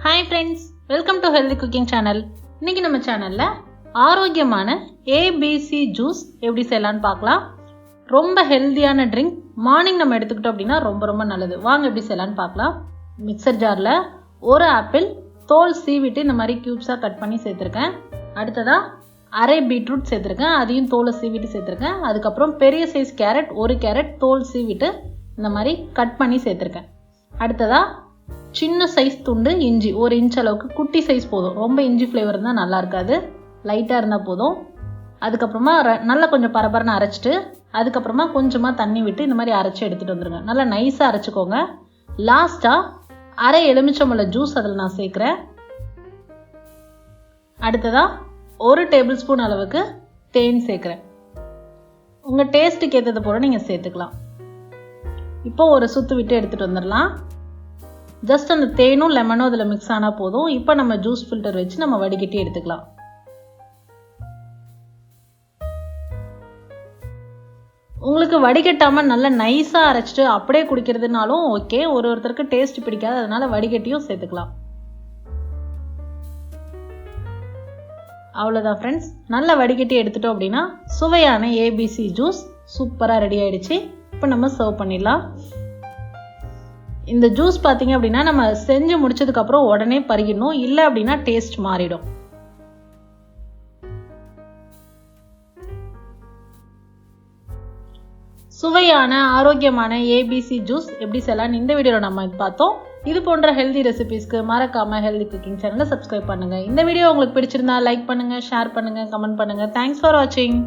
Hi friends, welcome to Healthy Cooking Channel. இன்னைக்கு நம்ம சேனல்ல ஆரோக்கியமான ABC ஜூஸ் எப்படி செய்யலாம்னு பார்க்கலாம். ரொம்ப ஹெல்தியான ட்ரிங்க் மார்னிங் நம்ம எடுத்துக்கிட்டோம் அப்படின்னா ரொம்ப நல்லது. வாங்க எப்படி செய்யலாம்னு பார்க்கலாம். மிக்சர் ஜார்ல ஒரு ஆப்பிள் தோல் சீவிட்டு இந்த மாதிரி கியூப்ஸா கட் பண்ணி சேர்த்திருக்கேன். அடுத்ததா அரை பீட்ரூட் சேர்த்திருக்கேன். அதையும் தோலை சீவிட்டு சேர்த்திருக்கேன். அதுக்கப்புறம் பெரிய சைஸ் கேரட் ஒரு கேரட் தோல் சீவிட்டு இந்த மாதிரி கட் பண்ணி சேர்த்திருக்கேன். அடுத்ததா சின்ன சைஸ் துண்டு இஞ்சி, ஒரு இன்ச் அளவுக்கு குட்டி சைஸ் போதும். ரொம்ப இஞ்சி ஃப்ளேவர் இருந்தால் நல்லா இருக்காது, லைட்டாக இருந்தால் போதும். அதுக்கப்புறமா நல்லா கொஞ்சம் பரபரன்னு அரைச்சிட்டு அதுக்கப்புறமா கொஞ்சமாக தண்ணி விட்டு இந்த மாதிரி அரைச்சி எடுத்துகிட்டு வந்துடுங்க. நல்லா நைஸாக அரைச்சிக்கோங்க. லாஸ்ட்டாக அரை எலுமிச்சம்பழம் ஜூஸ் அதில் நான் சேர்க்குறேன். அடுத்ததாக ஒரு டேபிள் ஸ்பூன் அளவுக்கு தேன் சேர்க்குறேன். உங்கள் டேஸ்ட்டுக்கு ஏற்றது போல நீங்கள் சேர்த்துக்கலாம். இப்போ ஒரு சுற்று விட்டு எடுத்துகிட்டு வந்துடலாம். ஜஸ்ட் அந்த தேனும் லெமனும் அதில் மிக்ஸ் ஆனால் போதும். இப்போ நம்ம ஜூஸ் ஃபில்டர் வச்சு நம்ம வடிகட்டி எடுத்துக்கலாம். உங்களுக்கு வடிகட்டாமல் நல்லா நைஸாக அரைச்சிட்டு அப்படியே குடிக்கிறதுனாலும் ஓகே. ஒருத்தருக்கு டேஸ்ட் பிடிக்காது, அதனால வடிகட்டியும் சேர்த்துக்கலாம். அவ்வளோதான் ஃப்ரெண்ட்ஸ், நல்லா வடிகட்டி எடுத்துட்டோம் அப்படின்னா சுவையான ABC ஜூஸ் சூப்பராக ரெடி ஆயிடுச்சு. இப்போ நம்ம சர்வ் பண்ணிடலாம். இந்த ஜூஸ் பார்த்தீங்க அப்படின்னா நம்ம செஞ்சு முடிச்சதுக்கப்புறம் உடனே பருகிடணும், இல்லை அப்படின்னா டேஸ்ட் மாறிடும். சுவையான ஆரோக்கியமான ABC ஜூஸ் எப்படி செய்யலாம்னு இந்த வீடியோவில் நம்ம பார்த்தோம். இது போன்ற ஹெல்தி ரெசிபிஸ்க்கு மறக்காம ஹெல்தி குக்கிங் சேனலை சப்ஸ்கிரைப் பண்ணுங்க. இந்த வீடியோ உங்களுக்கு பிடிச்சிருந்தா லைக் பண்ணுங்க, ஷேர் பண்ணுங்க, கமெண்ட் பண்ணுங்க. தேங்க்ஸ் ஃபார் வாட்சிங்.